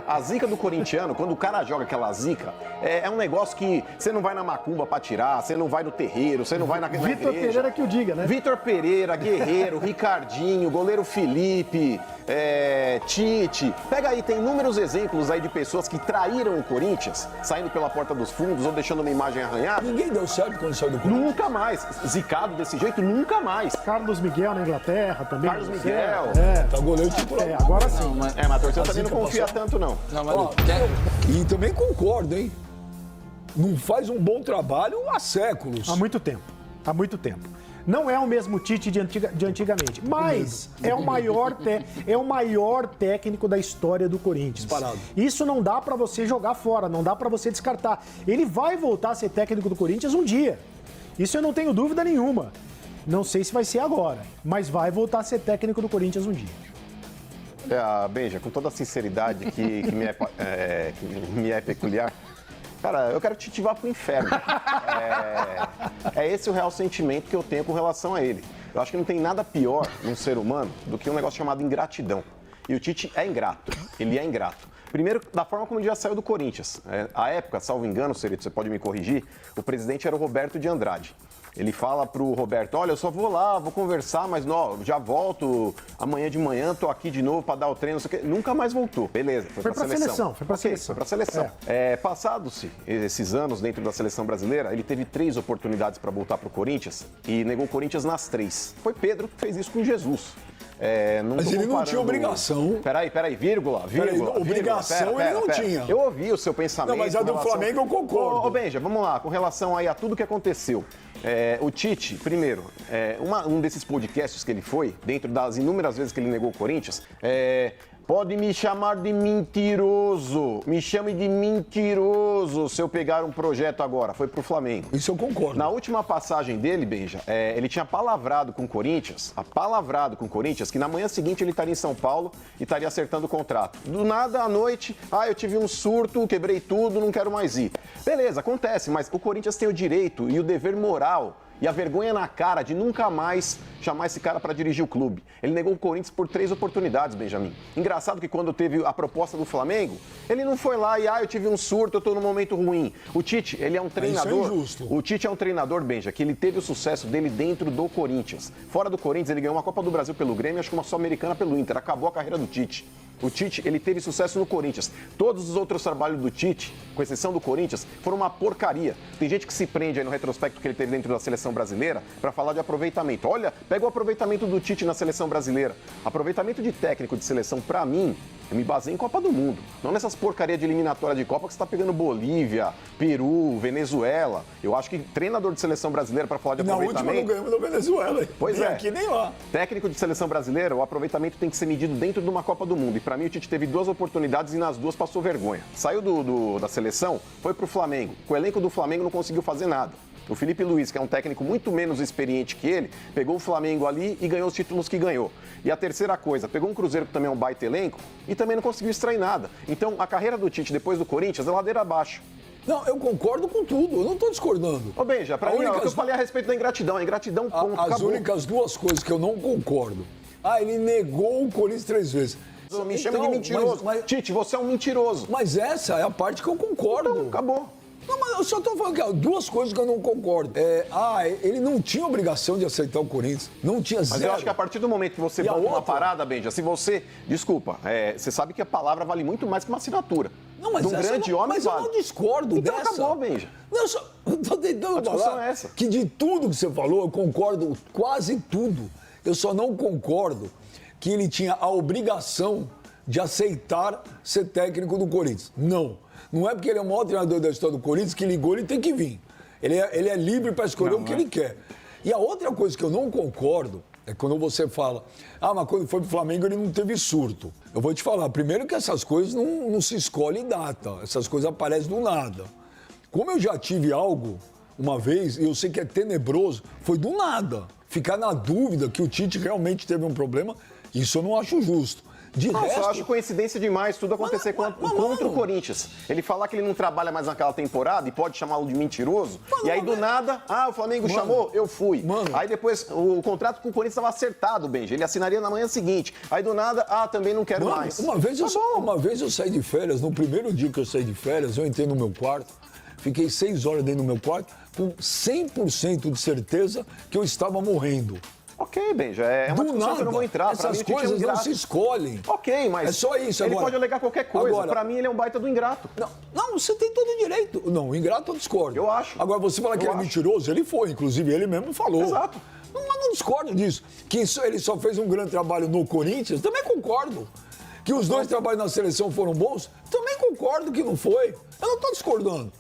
A zica do corintiano, quando o cara joga aquela zica, é um negócio que você não vai na macumba pra tirar, você não vai no terreiro, você não vai na igreja. Vitor Pereira que o diga, né? Vitor Pereira, Guerreiro, Ricardinho, goleiro Felipe, Tite. Pega aí, tem inúmeros exemplos aí de pessoas que traíram o Corinthians, saindo pela porta dos fundos ou deixando uma imagem arranhada. Ninguém deu certo quando saiu do Corinthians. Nunca mais. Zicado desse jeito, nunca mais. Carlos Miguel na Inglaterra também. Carlos Miguel. Tá goleiro titular. Agora sim. Mas a torcida também não confia tanto, não. Ó, e também concordo, hein? Não faz um bom trabalho há séculos. Há muito tempo. Há muito tempo. Não é o mesmo Tite de antigamente, mas é o maior técnico da história do Corinthians. Disparado. Isso não dá pra você jogar fora, não dá pra você descartar. Ele vai voltar a ser técnico do Corinthians um dia. Isso eu não tenho dúvida nenhuma. Não sei se vai ser agora, mas vai voltar a ser técnico do Corinthians um dia. Benja, com toda a sinceridade que me é peculiar, cara, eu quero te ativar pro inferno. É esse o real sentimento que eu tenho com relação a ele. Eu acho que não tem nada pior num ser humano do que um negócio chamado ingratidão. E o Tite é ingrato, ele é ingrato. Primeiro, da forma como ele já saiu do Corinthians. À época, salvo engano, Serito, você pode me corrigir, o presidente era o Roberto de Andrade. Ele fala pro Roberto, olha, eu só vou lá, vou conversar, mas não, já volto amanhã de manhã, tô aqui de novo para dar o treino, não sei o quê. Nunca mais voltou. Beleza, foi pra seleção. Foi pra seleção. Foi pra seleção. Passados-se esses anos dentro da seleção brasileira, ele teve 3 oportunidades para voltar pro Corinthians e negou o Corinthians nas 3. Foi Pedro que fez isso com Jesus. Mas ele não tinha obrigação. Peraí, vírgula. Obrigação ele não tinha. Eu ouvi o seu pensamento. Não, mas a do Flamengo eu concordo. Ô, Benja, vamos lá, com relação aí a tudo que aconteceu. O Tite, primeiro, um desses podcasts que ele foi, dentro das inúmeras vezes que ele negou o Corinthians, pode me chamar de mentiroso. Me chame de mentiroso se eu pegar um projeto agora. Foi pro Flamengo. Isso eu concordo. Na última passagem dele, Benja, ele tinha palavrado com o Corinthians, que na manhã seguinte ele estaria em São Paulo e estaria acertando o contrato. Do nada, à noite, eu tive um surto, quebrei tudo, não quero mais ir. Beleza, acontece, mas o Corinthians tem o direito e o dever moral e a vergonha na cara de nunca mais chamar esse cara para dirigir o clube. Ele negou o Corinthians por 3 oportunidades, Benjamin. Engraçado que quando teve a proposta do Flamengo, ele não foi lá e, eu tive um surto, eu tô num momento ruim. O Tite, ele é um treinador... Isso é injusto. O Tite é um treinador, Benja, que ele teve o sucesso dele dentro do Corinthians. Fora do Corinthians, ele ganhou uma Copa do Brasil pelo Grêmio, acho que uma Sul-Americana pelo Inter. Acabou a carreira do Tite. O Tite, ele teve sucesso no Corinthians. Todos os outros trabalhos do Tite, com exceção do Corinthians, foram uma porcaria. Tem gente que se prende aí no retrospecto que ele teve dentro da seleção brasileira para falar de aproveitamento. Olha, pega o aproveitamento do Tite na seleção brasileira. Aproveitamento de técnico de seleção, para mim, eu me baseio em Copa do Mundo. Não nessas porcarias de eliminatória de Copa que você tá pegando Bolívia, Peru, Venezuela. Eu acho que treinador de seleção brasileira para falar de aproveitamento... Na última não ganhamos da Venezuela. Hein? Pois nem é. Aqui nem lá. Técnico de seleção brasileira, o aproveitamento tem que ser medido dentro de uma Copa do Mundo. E para mim o Tite teve 2 oportunidades e nas 2 passou vergonha. Saiu da seleção, foi pro Flamengo. Com o elenco do Flamengo não conseguiu fazer nada. O Felipe Luiz, que é um técnico muito menos experiente que ele, pegou o Flamengo ali e ganhou os títulos que ganhou. E a terceira coisa, pegou um Cruzeiro que também é um baita elenco e também não conseguiu extrair nada. Então, a carreira do Tite depois do Corinthians é ladeira abaixo. Não, eu concordo com tudo, eu não estou discordando. Ô, Benja, pra mim, é o que eu falei a respeito da ingratidão. A ingratidão, ponto, As acabou. únicas 2 coisas que eu não concordo. Ele negou o Corinthians 3 vezes. Me chama de mentiroso. Tite, você é um mentiroso. Mas essa é a parte que eu concordo. Então, acabou. Não, mas eu só estou falando que 2 coisas que eu não concordo. Ele não tinha obrigação de aceitar o Corinthians. Não tinha zero. Mas eu acho que a partir do momento que você bota uma parada, Benja, se você... Desculpa, você sabe que a palavra vale muito mais que uma assinatura. Não, mas de um grande homem mas vale. eu não discordo então dessa. Acabou, Benja. Não, eu tô tentando falar é essa. que de tudo que você falou, eu concordo quase tudo. Eu só não concordo que ele tinha a obrigação de aceitar ser técnico do Corinthians. Não é porque ele é o maior treinador da história do Corinthians que ligou, ele tem que vir. Ele é livre para escolher o que ele quer. E a outra coisa que eu não concordo é quando você fala, mas quando foi pro Flamengo ele não teve surto. Eu vou te falar, primeiro que essas coisas não se escolhe data, essas coisas aparecem do nada. Como eu já tive algo uma vez, e eu sei que é tenebroso, foi do nada. Ficar na dúvida que o Tite realmente teve um problema, isso eu não acho justo. De Não, resto... só acho coincidência demais tudo acontecer contra o Corinthians. Ele falar que ele não trabalha mais naquela temporada e pode chamá-lo de mentiroso. E aí, do nada, o Flamengo chamou, eu fui. Aí depois, o contrato com o Corinthians estava acertado, Benja. Ele assinaria na manhã seguinte. Aí, do nada, também não quero mais. Uma vez eu saí de férias, no primeiro dia que eu saí de férias, eu entrei no meu quarto, fiquei 6 horas dentro do meu quarto, com 100% de certeza que eu estava morrendo. Ok, Benja, é uma discussão que eu não vou entrar. Essas coisas não se escolhem. Ok, mas é só isso. Ele agora, pode alegar qualquer coisa. Agora, pra mim, ele é um baita do ingrato. Não, você tem todo o direito. Não, ingrato eu discordo. Eu acho. Agora, você fala que ele é mentiroso, ele foi. Inclusive, ele mesmo falou. Exato. Não discordo disso. Que ele só fez um grande trabalho no Corinthians, também concordo. Que os dois trabalhos na seleção foram bons, também concordo que não foi. Eu não estou discordando.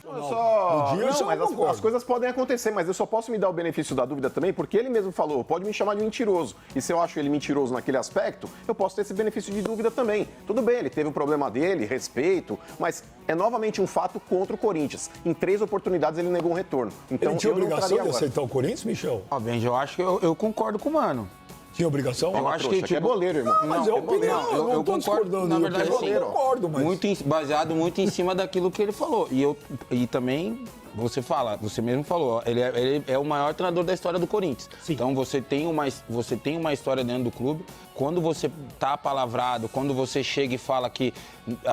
As coisas podem acontecer, mas eu só posso me dar o benefício da dúvida também, porque ele mesmo falou, pode me chamar de mentiroso. E se eu acho ele mentiroso naquele aspecto, eu posso ter esse benefício de dúvida também. Tudo bem, ele teve o problema dele, respeito, mas é novamente um fato contra o Corinthians. Em 3 oportunidades ele negou um retorno. Então, ele tinha eu não obrigação de agora. aceitar o Corinthians, Michel? Benja, eu acho que eu concordo com o Mano. Tinha obrigação? Eu acho que é goleiro, irmão. Mas é opinião, eu não estou discordando. Na verdade, sim, eu concordo, mas... baseado muito em cima daquilo que ele falou. E também, você mesmo falou, ele é o maior treinador da história do Corinthians. Sim. Então você tem uma história dentro do clube. Quando você está apalavrado, quando você chega e fala que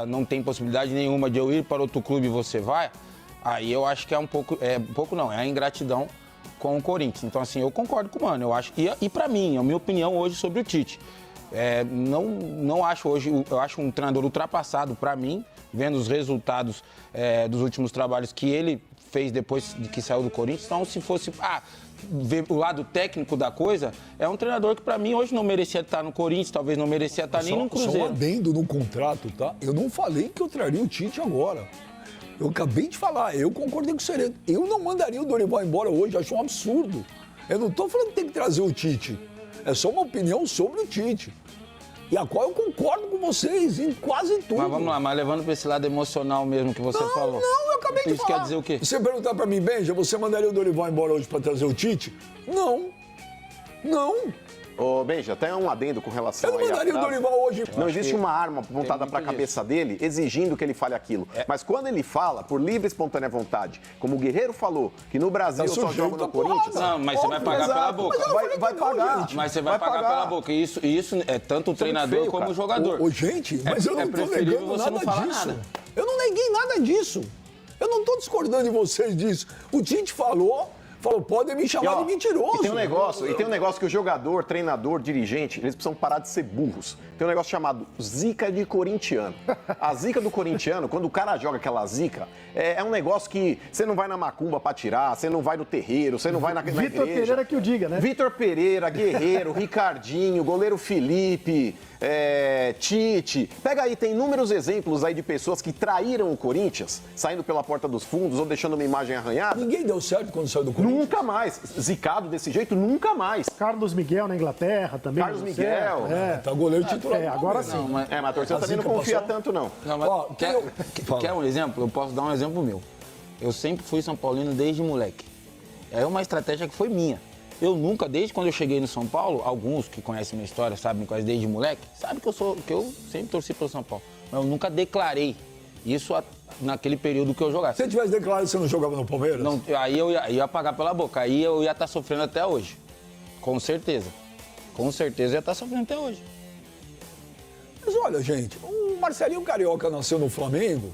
não tem possibilidade nenhuma de eu ir para outro clube e você vai, aí eu acho que é a ingratidão com o Corinthians. Então, assim, eu concordo com o Mano. Eu acho, e para mim, a minha opinião hoje sobre o Tite, não acho hoje, eu acho um treinador ultrapassado para mim, vendo os resultados dos últimos trabalhos que ele fez depois de que saiu do Corinthians. Então, se fosse ver o lado técnico da coisa, é um treinador que para mim hoje não merecia estar no Corinthians, talvez não merecia estar nem no Cruzeiro. Só um adendo no contrato, tá? Eu não falei que eu traria o Tite agora. Eu acabei de falar, eu concordei com o Sereno. Eu não mandaria o Dorival embora hoje, acho um absurdo. Eu não estou falando que tem que trazer o Tite. É só uma opinião sobre o Tite. E a qual eu concordo com vocês em quase tudo. Mas vamos lá, mas levando para esse lado emocional mesmo que você falou. Não, eu acabei de falar. Isso quer dizer o quê? Você perguntar para mim, Benja, você mandaria o Dorival embora hoje para trazer o Tite? Não. Ô, Benja, até um adendo com relação eu não mandaria o Dorival hoje. Não existe uma arma apontada para a cabeça dele exigindo que ele fale aquilo. Mas quando ele fala, por livre e espontânea vontade, como o Guerreiro falou, que no Brasil eu só jogo no Corinthians... Não, mas você vai pagar pela boca. Vai pagar. Mas você vai pagar pela boca. Isso é tanto o treinador como o jogador. Gente, mas eu não estou negando nada disso. Eu não neguei nada disso. Eu não estou discordando de vocês disso. O Tite falou, podem me chamar de mentiroso. E tem um negócio que o jogador, treinador, dirigente, eles precisam parar de ser burros. Tem um negócio chamado zica de corintiano. A zica do corintiano, quando o cara joga aquela zica, é um negócio que você não vai na macumba pra tirar, você não vai no terreiro, você não vai na igreja. Vitor Pereira que o diga, né? Vitor Pereira, Guerreiro, Ricardinho, goleiro Felipe, Tite. Pega aí, tem inúmeros exemplos aí de pessoas que traíram o Corinthians, saindo pela porta dos fundos ou deixando uma imagem arranhada. Ninguém deu certo quando saiu do Corinthians. Nunca mais. Zicado desse jeito, nunca mais. Carlos Miguel na Inglaterra também. Carlos Miguel. Tá goleiro titular. Agora sim. Mas a torcida também não confia tanto, não. Quer um exemplo? Eu posso dar um exemplo meu. Eu sempre fui São Paulino desde moleque. É uma estratégia que foi minha. Eu nunca, desde quando eu cheguei no São Paulo, alguns que conhecem minha história, sabem quase desde moleque, sabem que eu sempre torci pelo São Paulo. Mas eu nunca declarei isso naquele período que eu jogava. Se você tivesse declarado que você não jogava no Palmeiras? Não, aí eu ia pagar pela boca. Aí eu ia estar sofrendo até hoje. Com certeza. Com certeza eu ia estar sofrendo até hoje. Mas olha, gente, o Marcelinho Carioca nasceu no Flamengo,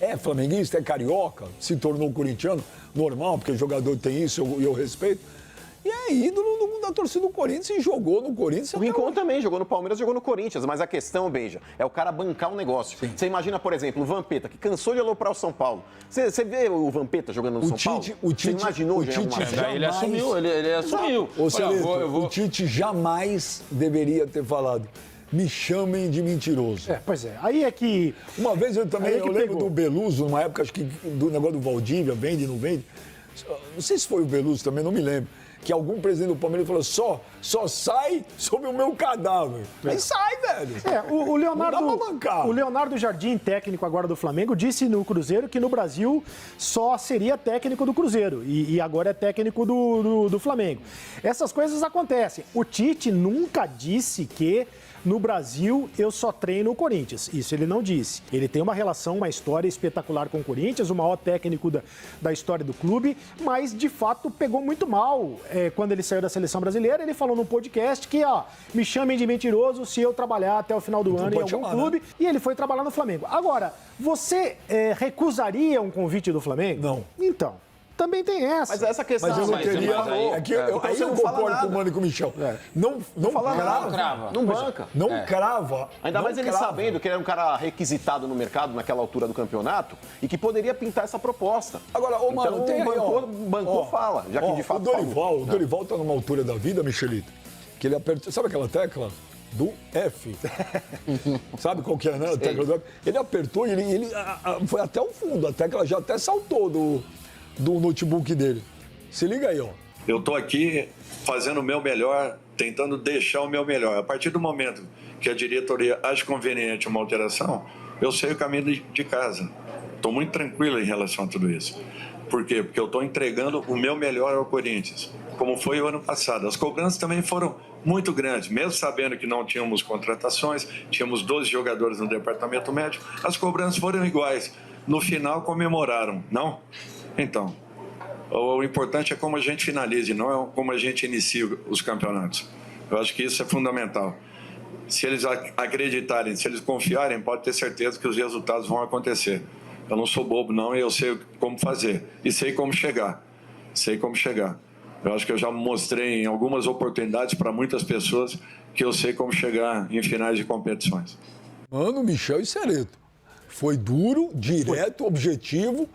é flamenguista, é carioca, se tornou corintiano, normal, porque jogador tem isso e eu respeito. E é ídolo da torcida do Corinthians e jogou no Corinthians. O Rincon também jogou no Palmeiras, jogou no Corinthians, mas a questão, Benja, é o cara bancar um negócio. Você imagina, por exemplo, o Vampeta, que cansou de aloprar o São Paulo. Você vê o Vampeta jogando no São Paulo? Você imaginou o Tite jamais... Ele assumiu, ele assumiu. O Tite jamais deveria ter falado: me chamem de mentiroso. Pois é. Aí é que... Uma vez eu lembro do Beluso, numa época, acho que do negócio do Valdívia, vende, não vende. Não sei se foi o Beluso também, não me lembro. Que algum presidente do Palmeiras falou: só sai sobre o meu cadáver. Aí sai, velho. O Leonardo, não dá pra bancar. O Leonardo Jardim, técnico agora do Flamengo, disse no Cruzeiro que no Brasil só seria técnico do Cruzeiro e agora é técnico do Flamengo. Essas coisas acontecem. O Tite nunca disse que no Brasil eu só treino o Corinthians. Isso ele não disse. Ele tem uma relação, uma história espetacular com o Corinthians, o maior técnico da história do clube, mas de fato pegou muito mal quando ele saiu da seleção brasileira. Ele falou num podcast que, me chamem de mentiroso se eu trabalhar até o final do ano em algum clube. Né? E ele foi trabalhar no Flamengo. Agora, você recusaria um convite do Flamengo? Não. Então, também tem essa. Mas essa questão... Mas eu não queria... Aí eu concordo com o Mano e com o Michel. Não crava. Não banca. Não crava. Ainda mais ele sabendo que ele era um cara requisitado no mercado naquela altura do campeonato e que poderia pintar essa proposta. Agora, Mano, então, tem bancou, fala, já que de fato o Dorival tá numa altura da vida, Michelito, que ele apertou... Sabe aquela tecla? Do F. Sabe qual que é, né? A tecla do F. Ele apertou e ele foi até o fundo. A tecla já até saltou do notebook dele. Se liga aí, ó. Eu tô aqui fazendo o meu melhor, tentando deixar o meu melhor. A partir do momento que a diretoria acha conveniente uma alteração, eu sei o caminho de casa. Estou muito tranquilo em relação a tudo isso. Por quê? Porque eu estou entregando o meu melhor ao Corinthians, como foi o ano passado. As cobranças também foram muito grandes, mesmo sabendo que não tínhamos contratações, tínhamos 12 jogadores no departamento médico, as cobranças foram iguais. No final, comemoraram, não? Então, o importante é como a gente finalize, não é como a gente inicia os campeonatos. Eu acho que isso é fundamental. Se eles acreditarem, se eles confiarem, pode ter certeza que os resultados vão acontecer. Eu não sou bobo, não, e eu sei como fazer. E sei como chegar. Sei como chegar. Eu acho que eu já mostrei em algumas oportunidades para muitas pessoas que eu sei como chegar em finais de competições. Mano, Michel e Cereto. Foi duro, direto, objetivo,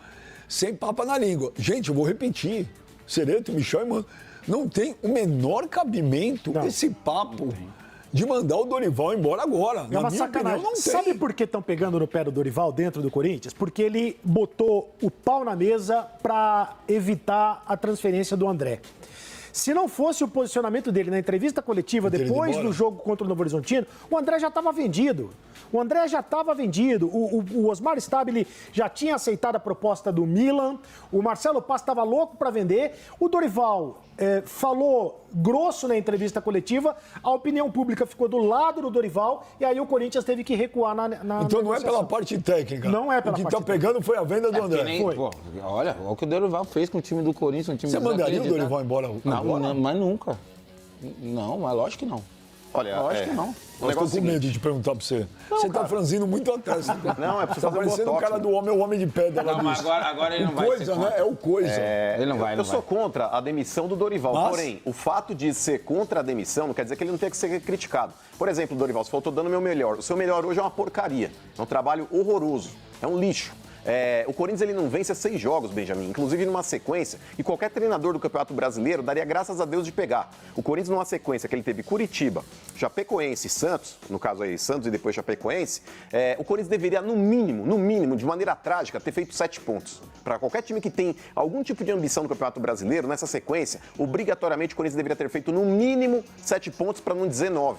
sem papa na língua. Gente, eu vou repetir. Cereto, Michel e Mano. Não tem o menor cabimento esse papo de mandar o Dorival embora agora. É uma sacanagem. Opinião, não tem. Sabe por que estão pegando no pé do Dorival dentro do Corinthians? Porque ele botou o pau na mesa para evitar a transferência do André. Se não fosse o posicionamento dele na entrevista coletiva depois do jogo contra o Novo Horizontino, o André já estava vendido. O André já estava vendido. O Osmar Stabile já tinha aceitado a proposta do Milan. O Marcelo Paz estava louco para vender. O Dorival falou grosso na entrevista coletiva. A opinião pública ficou do lado do Dorival. E aí o Corinthians teve que recuar na Então não é pela parte técnica. Não é pela parte técnica. O que está pegando foi a venda do André. Foi. Pô, olha o que o Dorival fez com o time do Corinthians. Um time Você mandaria o Dorival embora agora? Não, mas nunca. Não, mas lógico que não. Olha, lógico que não. Eu estou com medo de perguntar para você. Você está franzindo muito a testa. Não, é porque você está parecendo o cara do homem, o homem de pedra lá mas agora ele não vai Coisa, ser né? É o Coisa. Ele não vai, Eu sou contra a demissão do Dorival. Mas... Porém, o fato de ser contra a demissão não quer dizer que ele não tenha que ser criticado. Por exemplo, Dorival, você falou, estou dando o meu melhor. O seu melhor hoje é uma porcaria. É um trabalho horroroso. É um lixo. O Corinthians ele não vence 6 jogos, Benjamin, inclusive numa sequência, e qualquer treinador do Campeonato Brasileiro daria graças a Deus de pegar. O Corinthians numa sequência que ele teve Curitiba, Chapecoense e Santos, no caso aí Santos e depois Chapecoense, o Corinthians deveria no mínimo, de maneira trágica, ter feito 7 pontos. Para qualquer time que tem algum tipo de ambição no Campeonato Brasileiro, nessa sequência, obrigatoriamente o Corinthians deveria ter feito no mínimo 7 pontos, para não dizer 9.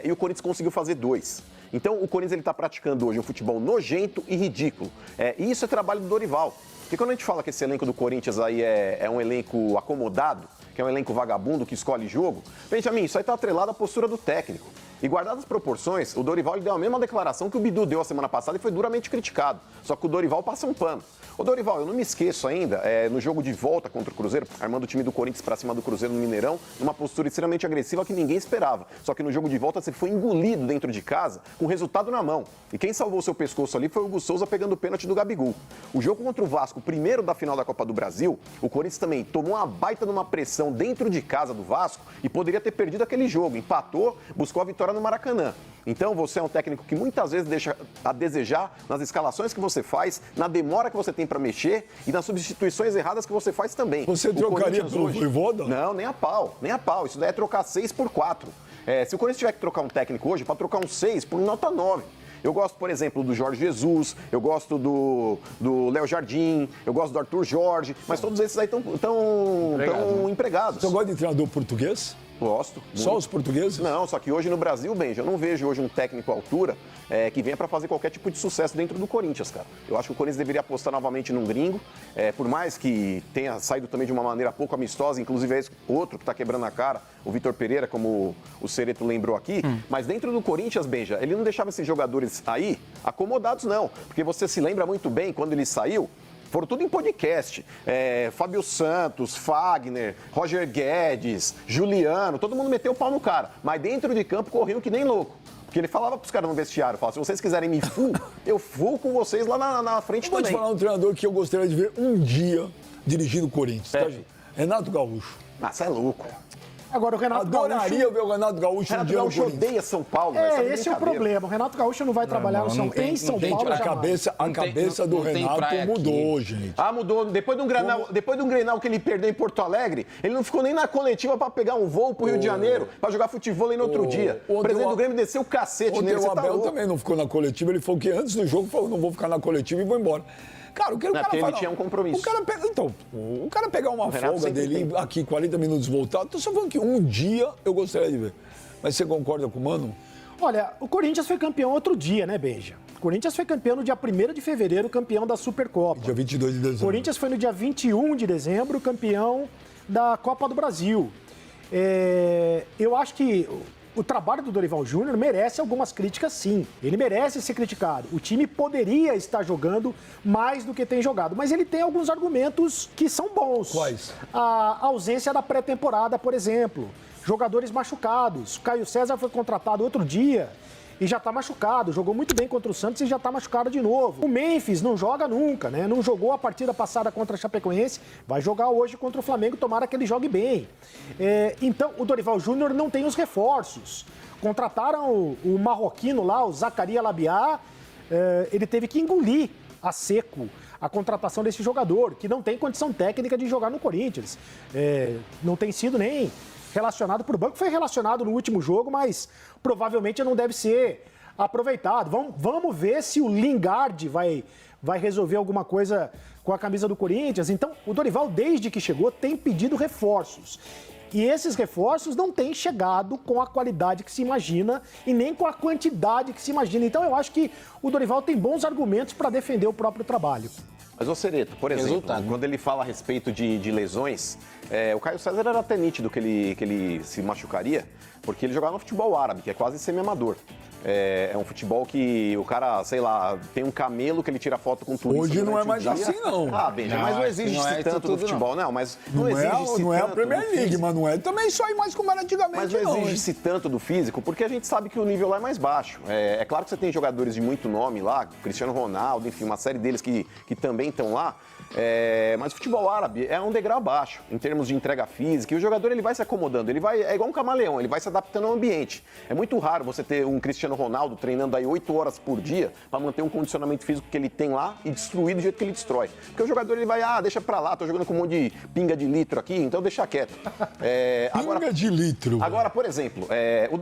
E o Corinthians conseguiu fazer 2. Então, o Corinthians está praticando hoje um futebol nojento e ridículo. E isso é trabalho do Dorival. Porque quando a gente fala que esse elenco do Corinthians aí é um elenco acomodado, que é um elenco vagabundo que escolhe jogo, Benjamin, isso aí está atrelado à postura do técnico. E guardadas as proporções, o Dorival ele deu a mesma declaração que o Bidu deu a semana passada e foi duramente criticado. Só que o Dorival passa um pano. Ô Dorival, eu não me esqueço ainda, no jogo de volta contra o Cruzeiro, armando o time do Corinthians para cima do Cruzeiro no Mineirão, numa postura extremamente agressiva que ninguém esperava. Só que no jogo de volta você foi engolido dentro de casa com o resultado na mão. E quem salvou seu pescoço ali foi o Hugo Souza pegando o pênalti do Gabigol. O jogo contra o Vasco, primeiro da final da Copa do Brasil, o Corinthians também tomou uma baita numa pressão dentro de casa do Vasco e poderia ter perdido aquele jogo. Empatou, buscou a vitória no Maracanã. Então você é um técnico que muitas vezes deixa a desejar nas escalações que você faz, na demora que você tem para mexer e nas substituições erradas que você faz também. Você trocaria pelo Voivoda? Não, nem a pau. Isso daí é trocar 6 por 4. Se o Corinthians tiver que trocar um técnico hoje, para trocar um 6 por nota 9. Eu gosto, por exemplo, do Jorge Jesus, eu gosto do Léo Jardim, eu gosto do Arthur Jorge, mas todos esses aí estão empregados. Você gosta de treinador português? Gosto. Só muito. os portugueses? Não, só que hoje no Brasil, Benja, eu não vejo hoje um técnico à altura que venha para fazer qualquer tipo de sucesso dentro do Corinthians, cara. Eu acho que o Corinthians deveria apostar novamente num gringo, por mais que tenha saído também de uma maneira pouco amistosa, inclusive é esse outro que está quebrando a cara, o Vitor Pereira, como o Cereto lembrou aqui, mas dentro do Corinthians, Benja, ele não deixava esses jogadores aí acomodados, não, porque você se lembra muito bem, quando ele saiu, foram tudo em podcast. Fábio Santos, Fagner, Roger Guedes, Juliano, todo mundo meteu o pau no cara. Mas dentro de campo corriam que nem louco. Porque ele falava pros caras no vestiário, falava, se vocês quiserem me full, eu full com vocês lá na frente Vou também. te falar um treinador que eu gostaria de ver um dia dirigindo o Corinthians. Tá, gente? Renato Gaúcho. Ah, você é louco. Agora, o Renato Adoraria Gaúcho... ver o Renato Gaúcho um Renato dia no Gaúcho Corinthians. odeia São Paulo. velho, tá de esse é o brincadeira. problema. O Renato Gaúcho não vai trabalhar no São tem- em São gente, Paulo A jamais. cabeça do não tem Renato praia aqui. mudou, gente. Ah, mudou. Depois de um Grenal que ele perdeu em Porto Alegre, ele não ficou nem na coletiva pra pegar um voo pro Rio de Janeiro pra jogar futebol aí no outro dia. O presidente do Grêmio desceu o cacete Ontem nele, você o tá Abel louco. também não ficou na coletiva, ele falou que antes do jogo falou, não vou ficar na coletiva e vou embora. Cara, o que o cara porque ele fala, tinha um compromisso. O cara pegar uma Renato folga sempre dele tem. aqui, 40 minutos voltado, tô só falando que um dia eu gostaria de ver. Mas você concorda com o Mano? Olha, o Corinthians foi campeão outro dia, né, Benja? O Corinthians foi campeão no dia 1º de fevereiro, campeão da Supercopa. Dia 22 de O dezembro. Corinthians foi no dia 21 de dezembro, campeão da Copa do Brasil. Eu acho que o trabalho do Dorival Júnior merece algumas críticas, sim. Ele merece ser criticado. O time poderia estar jogando mais do que tem jogado, mas ele tem alguns argumentos que são bons. Quais? A ausência da pré-temporada, por exemplo. Jogadores machucados. O Caio César foi contratado outro dia e já está machucado. Jogou muito bem contra o Santos e já está machucado de novo. O Memphis não joga nunca, né? Não jogou a partida passada contra a Chapecoense, vai jogar hoje contra o Flamengo, tomara que ele jogue bem. Então, o Dorival Júnior não tem os reforços. Contrataram o marroquino lá, o Zacaria Labiá, ele teve que engolir a seco a contratação desse jogador, que não tem condição técnica de jogar no Corinthians. Não tem sido nem relacionado por banco, foi relacionado no último jogo, mas provavelmente não deve ser aproveitado. Vamos ver se o Lingard vai resolver alguma coisa com a camisa do Corinthians. Então, o Dorival, desde que chegou, tem pedido reforços. E esses reforços não têm chegado com a qualidade que se imagina e nem com a quantidade que se imagina. Então, eu acho que o Dorival tem bons argumentos para defender o próprio trabalho. Mas, ô Cereto, por exemplo, Resultado. quando ele fala a respeito de lesões, o Caio César era até nítido que ele se machucaria, porque ele jogava no futebol árabe, que é quase semi-amador. É um futebol que o cara, sei lá, tem um camelo que ele tira foto com turista. Hoje não é durante o mais dia. assim, não. Ah, Benja, Não, mas não acho que exige não é isso tanto do tudo, futebol, não. Mas não Não exige é a tanto Premier do League, físico. mas não é também só ir mais como era antigamente, Mas não não. exige-se tanto do físico, porque a gente sabe que o nível lá é mais baixo. É claro que você tem jogadores de muito nome lá, Cristiano Ronaldo, enfim, uma série deles que também estão lá. Mas o futebol árabe é um degrau abaixo, em termos de entrega física, e o jogador ele vai se acomodando, é igual um camaleão, ele vai se adaptando ao ambiente. É muito raro você ter um Cristiano Ronaldo treinando aí 8 horas por dia para manter um condicionamento físico que ele tem lá e destruir do jeito que ele destrói. Porque o jogador ele vai, deixa pra lá, tô jogando com um monte de pinga de litro aqui, então deixa quieto. Pinga de litro. Agora, por exemplo, o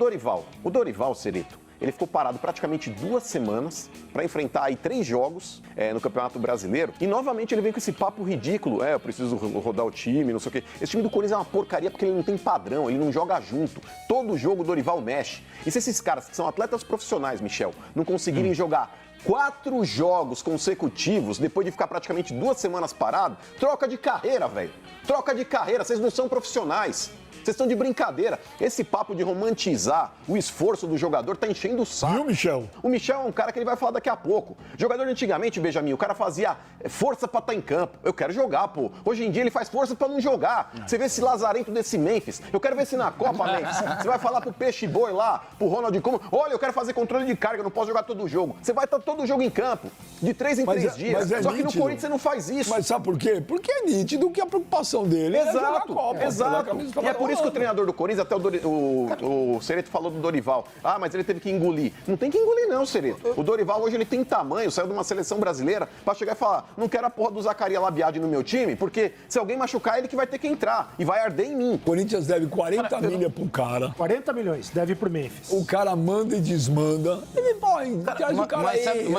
Dorival, Cereto, ele ficou parado praticamente 2 semanas para enfrentar aí 3 jogos no Campeonato Brasileiro. E novamente ele vem com esse papo ridículo. Eu preciso rodar o time, não sei o quê. Esse time do Corinthians é uma porcaria porque ele não tem padrão, ele não joga junto. Todo jogo o Dorival mexe. E se esses caras, que são atletas profissionais, Michel, não conseguirem jogar 4 jogos consecutivos, depois de ficar praticamente 2 semanas parado, troca de carreira, velho. Troca de carreira, vocês não são profissionais. Vocês estão de brincadeira. Esse papo de romantizar o esforço do jogador tá enchendo o saco. Viu, Michel? O Michel é um cara que ele vai falar daqui a pouco. Jogador de antigamente, Benjamin, o cara fazia força pra estar em campo. Eu quero jogar, pô. Hoje em dia ele faz força pra não jogar. Você vê esse lazarento desse Memphis. Eu quero ver se na Copa, Memphis, você vai falar pro Peixe Boi lá, pro Ronald Koeman, olha, eu quero fazer controle de carga, eu não posso jogar todo jogo. Você vai estar todo jogo em campo, de 3 em 3 dias. Só que no nítido. Corinthians você não faz isso. Mas sabe por quê? Porque é nítido que a preocupação dele é jogar a Copa. Exato. E é por isso que o treinador do Corinthians, até o Cereto falou do Dorival. Mas ele teve que engolir. Não tem que engolir não, Cereto. O Dorival hoje ele tem tamanho, saiu de uma seleção brasileira pra chegar e falar, não quero a porra do Zacaria Labiade no meu time, porque se alguém machucar, ele que vai ter que entrar. E vai arder em mim. O Corinthians deve 40 milha pro cara. 40 milhões, deve ir pro Memphis. O cara manda e desmanda. Ele põe, traz o cara aí,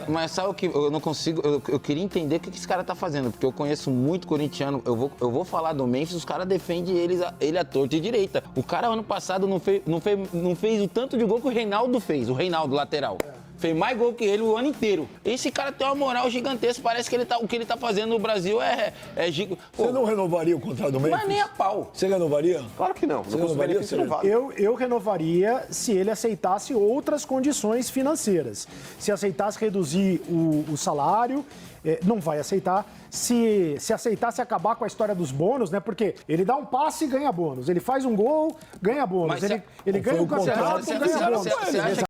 mas sabe o que eu não consigo? Eu queria entender o que esse cara tá fazendo, porque eu conheço muito corintiano. Eu vou falar do Memphis, os caras defendem eles ele é torto e direita. O cara, ano passado, não fez o tanto de gol que o Reinaldo fez, o Reinaldo, lateral. Fez mais gol que ele o ano inteiro. Esse cara tem uma moral gigantesca. Parece que o que ele tá fazendo no Brasil é gigante. Você não renovaria o contrato do Memphis? Mas nem a pau. Você renovaria? Claro que não. Você renovaria? Você Eu renovaria se ele aceitasse outras condições financeiras. Se aceitasse reduzir o salário, não vai aceitar. Se aceitasse acabar com a história dos bônus, né? Porque ele dá um passe e ganha bônus. Ele faz um gol, ganha bônus. Mas Ele ganha um campeonato e ganha bônus. Você acha